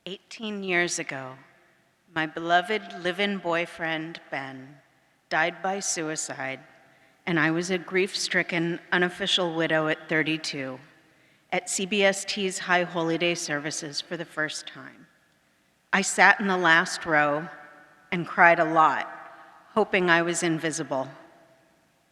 18 years ago, my beloved live-in boyfriend, Ben, died by suicide, and I was a grief-stricken, unofficial widow at 32, at CBST's High Holy Day services for the first time. I sat in the last row and cried a lot, hoping I was invisible.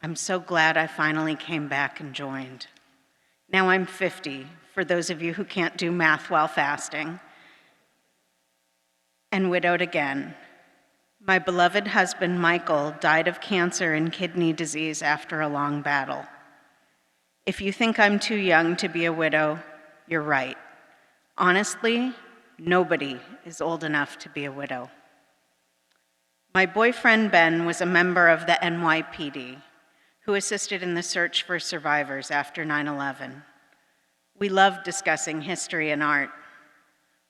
I'm so glad I finally came back and joined. Now I'm 50, for those of you who can't do math while fasting, and widowed again. My beloved husband, Michael, died of cancer and kidney disease after a long battle. If you think I'm too young to be a widow, you're right. Honestly, nobody is old enough to be a widow. My boyfriend, Ben, was a member of the NYPD who assisted in the search for survivors after 9/11. We loved discussing history and art.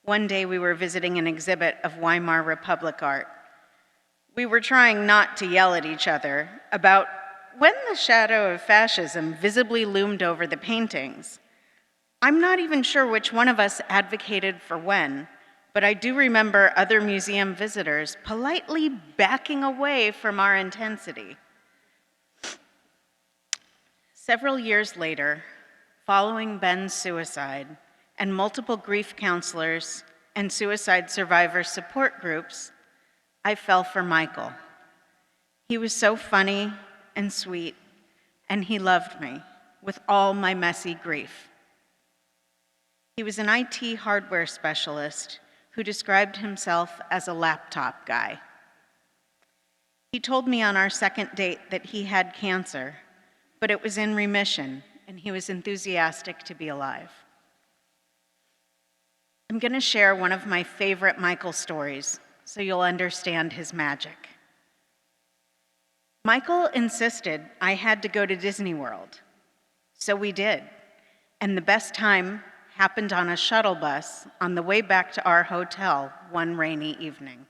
One day we were visiting an exhibit of Weimar Republic art. We were trying not to yell at each other about when the shadow of fascism visibly loomed over the paintings. I'm not even sure which one of us advocated for when, but I do remember other museum visitors politely backing away from our intensity. Several years later, following Ben's suicide and multiple grief counselors and suicide survivor support groups, I fell for Michael. He was so funny and sweet, and he loved me with all my messy grief. He was an IT hardware specialist who described himself as a laptop guy. He told me on our second date that he had cancer, but it was in remission, and he was enthusiastic to be alive. I'm going to share one of my favorite Michael stories so you'll understand his magic. Michael insisted I had to go to Disney World, so we did, and the best time happened on a shuttle bus on the way back to our hotel one rainy evening.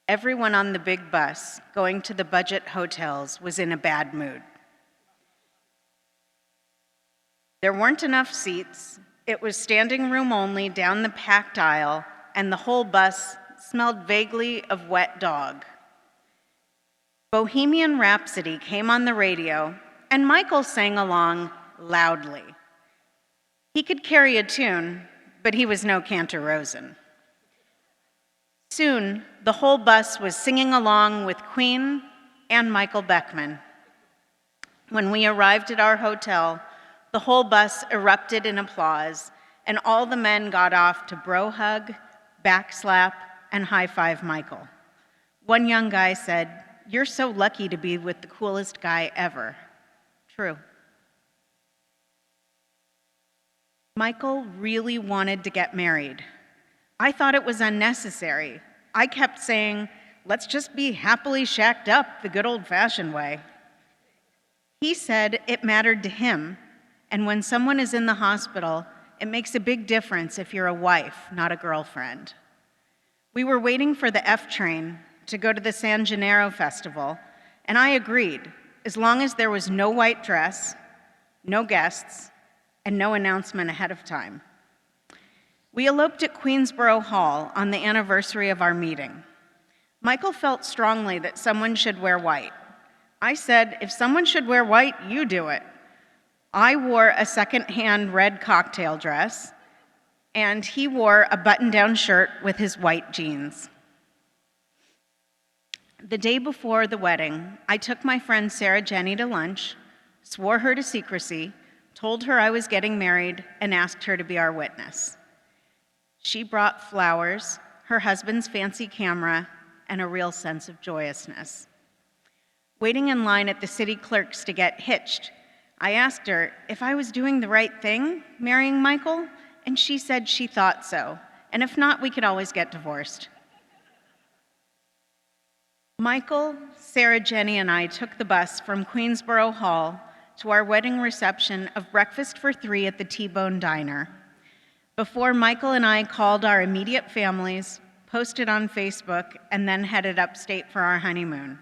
Everyone on the big bus going to the budget hotels was in a bad mood. There weren't enough seats, it was standing room only down the packed aisle, and the whole bus smelled vaguely of wet dog. Bohemian Rhapsody came on the radio, and Michael sang along loudly. He could carry a tune, but he was no Cantor Rosen. Soon, the whole bus was singing along with Queen and Michael Beckman. When we arrived at our hotel, the whole bus erupted in applause, and all the men got off to bro hug, backslap, and high-five Michael. One young guy said, "You're so lucky to be with the coolest guy ever." True. Michael really wanted to get married. I thought it was unnecessary. I kept saying, "Let's just be happily shacked up the good old-fashioned way." He said it mattered to him, and when someone is in the hospital, it makes a big difference if you're a wife, not a girlfriend. We were waiting for the F train to go to the San Gennaro Festival, and I agreed, as long as there was no white dress, no guests, and no announcement ahead of time. We eloped at Queensboro Hall on the anniversary of our meeting. Michael felt strongly that someone should wear white. I said, "If someone should wear white, you do it." I wore a second-hand red cocktail dress, and he wore a button-down shirt with his white jeans. The day before the wedding, I took my friend Sarah Jenny to lunch, swore her to secrecy, told her I was getting married, and asked her to be our witness. She brought flowers, her husband's fancy camera, and a real sense of joyousness. Waiting in line at the city clerk's to get hitched, I asked her if I was doing the right thing, marrying Michael, and she said she thought so, and if not, we could always get divorced. Michael, Sarah Jenny, and I took the bus from Queensboro Hall to our wedding reception of breakfast for 3 at the T-Bone Diner. Before Michael and I called our immediate families, posted on Facebook, and then headed upstate for our honeymoon.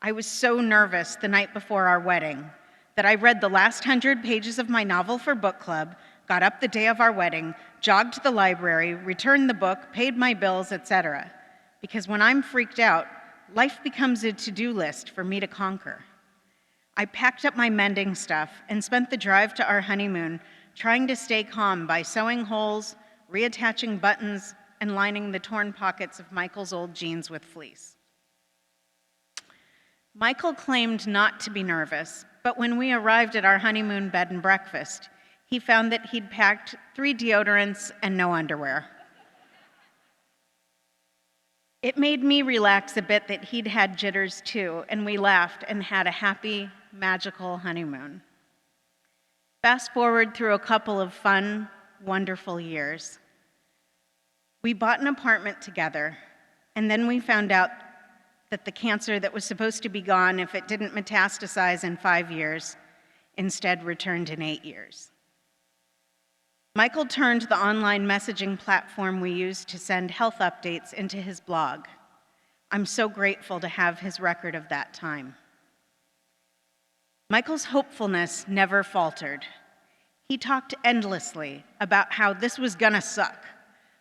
I was so nervous the night before our wedding that I read the last 100 pages of my novel for book club, got up the day of our wedding, jogged to the library, returned the book, paid my bills, etc. Because when I'm freaked out, life becomes a to-do list for me to conquer. I packed up my mending stuff and spent the drive to our honeymoon trying to stay calm by sewing holes, reattaching buttons, and lining the torn pockets of Michael's old jeans with fleece. Michael claimed not to be nervous, but when we arrived at our honeymoon bed and breakfast, he found that he'd packed 3 deodorants and no underwear. It made me relax a bit that he'd had jitters too, and we laughed and had a happy, magical honeymoon. Fast forward through a couple of fun, wonderful years. We bought an apartment together, and then we found out that the cancer that was supposed to be gone if it didn't metastasize in 5 years instead returned in 8 years. Michael turned the online messaging platform we used to send health updates into his blog. I'm so grateful to have his record of that time. Michael's hopefulness never faltered. He talked endlessly about how this was gonna suck,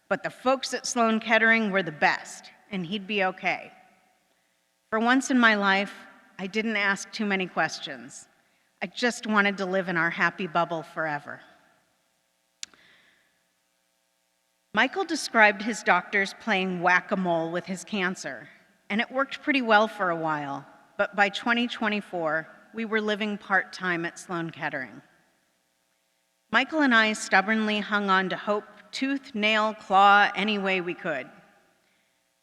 but the folks at Sloan Kettering were the best, and he'd be okay. For once in my life, I didn't ask too many questions. I just wanted to live in our happy bubble forever. Michael described his doctors playing whack-a-mole with his cancer, and it worked pretty well for a while, but by 2024, we were living part-time at Sloan Kettering. Michael and I stubbornly hung on to hope, tooth, nail, claw, any way we could.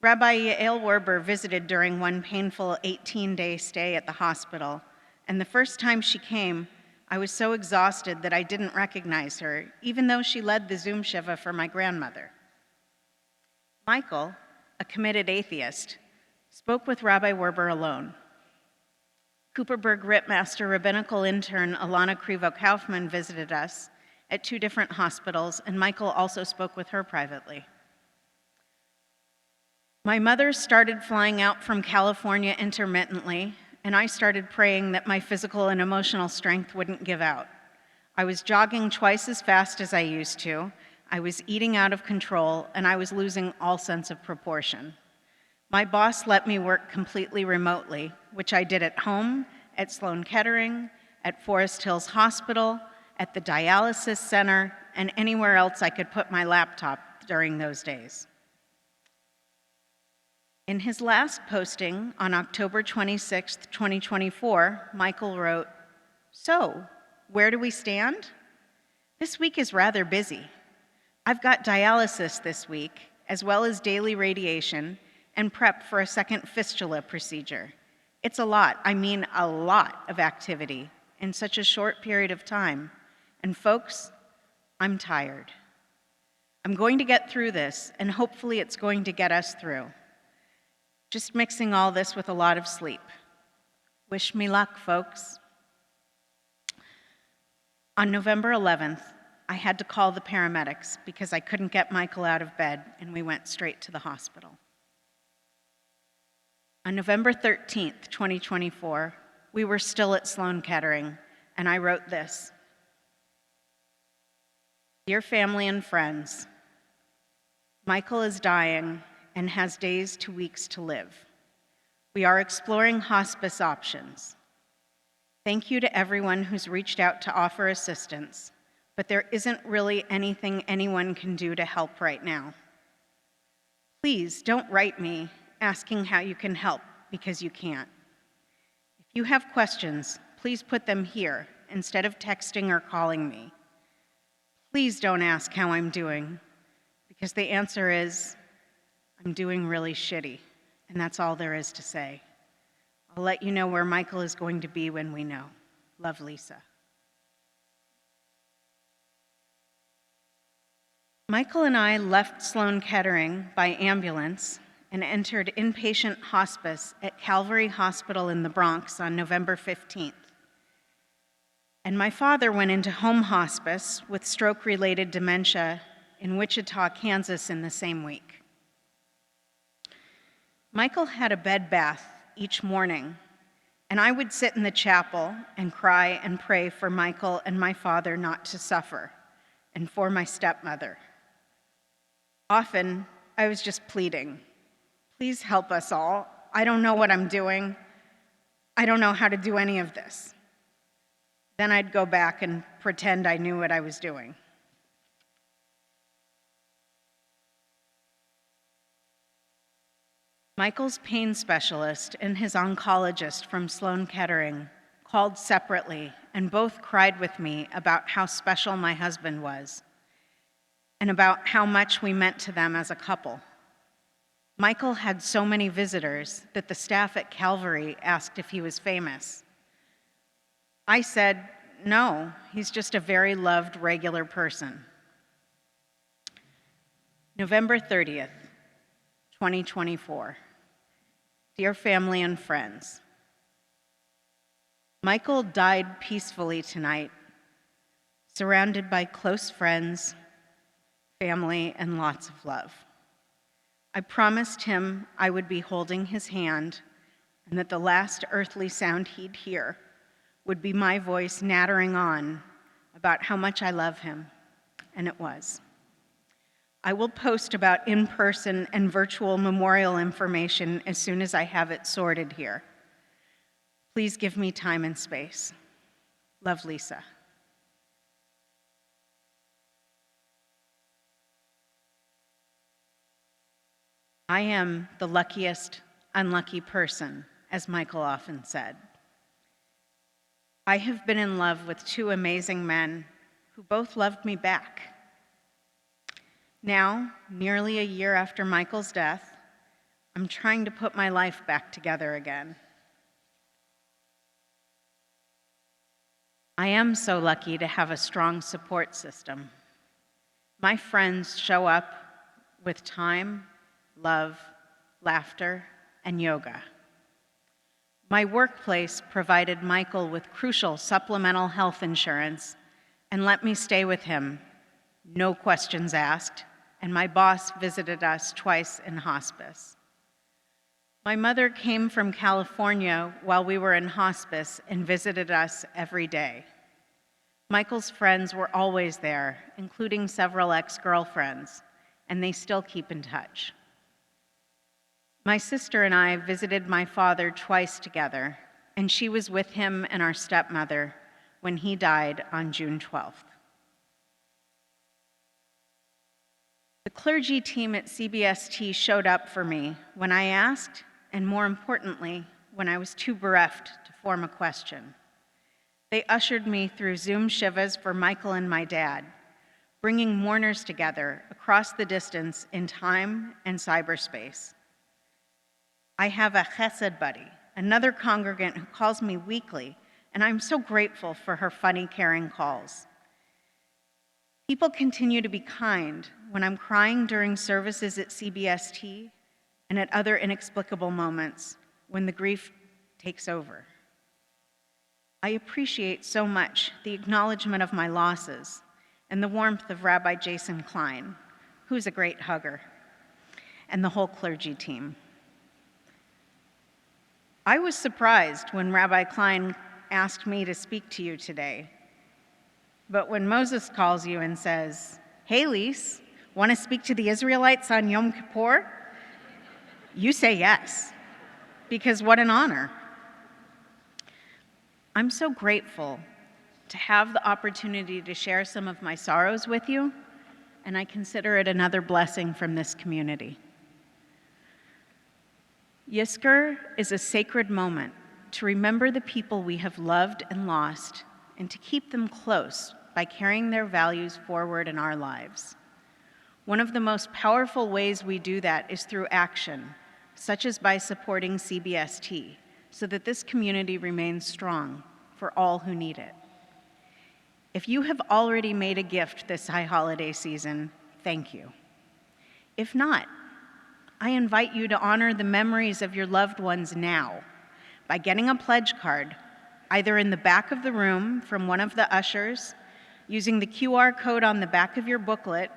Rabbi Yael Werber visited during one painful 18-day stay at the hospital, and the first time she came, I was so exhausted that I didn't recognize her, even though she led the Zoom Shiva for my grandmother. Michael, a committed atheist, spoke with Rabbi Werber alone. Cooperberg Rittmaster rabbinical intern Alana Krivo-Kaufman visited us at 2 different hospitals, and Michael also spoke with her privately. My mother started flying out from California intermittently, and I started praying that my physical and emotional strength wouldn't give out. I was jogging twice as fast as I used to, I was eating out of control, and I was losing all sense of proportion. My boss let me work completely remotely, which I did at home, at Sloan Kettering, at Forest Hills Hospital, at the dialysis center, and anywhere else I could put my laptop during those days. In his last posting on October 26, 2024, Michael wrote, "So, where do we stand? This week is rather busy. I've got dialysis this week, as well as daily radiation, and prep for a second fistula procedure. It's a lot, I mean a lot of activity in such a short period of time. And folks, I'm tired. I'm going to get through this, and hopefully it's going to get us through. Just mixing all this with a lot of sleep. Wish me luck, folks." On November 11th, I had to call the paramedics because I couldn't get Michael out of bed, and we went straight to the hospital. On November 13th, 2024, we were still at Sloan Kettering, and I wrote this. "Dear family and friends, Michael is dying and has days to weeks to live. We are exploring hospice options. Thank you to everyone who's reached out to offer assistance, but there isn't really anything anyone can do to help right now. Please don't write me asking how you can help, because you can't. If you have questions, please put them here instead of texting or calling me. Please don't ask how I'm doing, because the answer is, I'm doing really shitty, and that's all there is to say. I'll let you know where Michael is going to be when we know. Love, Lisa." Michael and I left Sloan Kettering by ambulance and entered inpatient hospice at Calvary Hospital in the Bronx on November 15th. And my father went into home hospice with stroke-related dementia in Wichita, Kansas in the same week. Michael had a bed bath each morning, and I would sit in the chapel and cry and pray for Michael and my father not to suffer, and for my stepmother. Often, I was just pleading, please help us all. I don't know what I'm doing. I don't know how to do any of this. Then I'd go back and pretend I knew what I was doing. Michael's pain specialist and his oncologist from Sloan Kettering called separately and both cried with me about how special my husband was and about how much we meant to them as a couple. Michael had so many visitors that the staff at Calvary asked if he was famous. I said, no, he's just a very loved, regular person. November 30th, 2024. Dear family and friends, Michael died peacefully tonight, surrounded by close friends, family, and lots of love. I promised him I would be holding his hand and that the last earthly sound he'd hear would be my voice nattering on about how much I love him, and it was. I will post about in-person and virtual memorial information as soon as I have it sorted here. Please give me time and space. Love, Lisa. I am the luckiest unlucky person, as Michael often said. I have been in love with two amazing men who both loved me back. Now, nearly a year after Michael's death, I'm trying to put my life back together again. I am so lucky to have a strong support system. My friends show up with time, love, laughter, and yoga. My workplace provided Michael with crucial supplemental health insurance and let me stay with him, no questions asked, and my boss visited us twice in hospice. My mother came from California while we were in hospice and visited us every day. Michael's friends were always there, including several ex-girlfriends, and they still keep in touch. My sister and I visited my father twice together, and she was with him and our stepmother when he died on June 12th. The clergy team at CBST showed up for me when I asked, and more importantly, when I was too bereft to form a question. They ushered me through Zoom Shivas for Michael and my dad, bringing mourners together across the distance in time and cyberspace. I have a Chesed buddy, another congregant who calls me weekly, and I'm so grateful for her funny, caring calls. People continue to be kind when I'm crying during services at CBST and at other inexplicable moments when the grief takes over. I appreciate so much the acknowledgement of my losses and the warmth of Rabbi Gesson Klein, who's a great hugger, and the whole clergy team. I was surprised when Rabbi Klein asked me to speak to you today. But when Moses calls you and says, "Hey, Lise, want to speak to the Israelites on Yom Kippur?" you say yes, because what an honor. I'm so grateful to have the opportunity to share some of my sorrows with you, and I consider it another blessing from this community. Yizkor is a sacred moment to remember the people we have loved and lost, and to keep them close by carrying their values forward in our lives. One of the most powerful ways we do that is through action, such as by supporting CBST, so that this community remains strong for all who need it. If you have already made a gift this high holiday season, thank you. If not, I invite you to honor the memories of your loved ones now by getting a pledge card, either in the back of the room from one of the ushers, using the QR code on the back of your booklet,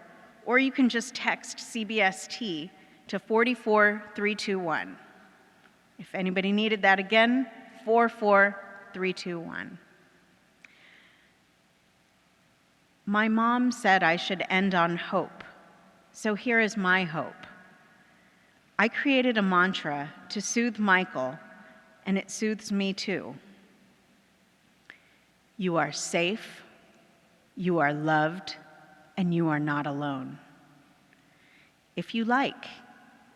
or you can just text CBST to 44321. If anybody needed that again, 44321. My mom said I should end on hope, so here is my hope. I created a mantra to soothe Michael, and it soothes me too. You are safe, you are loved, and you are not alone. If you like,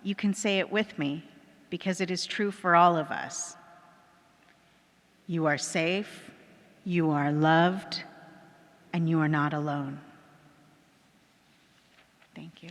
you can say it with me, because it is true for all of us. You are safe, you are loved, and you are not alone. Thank you.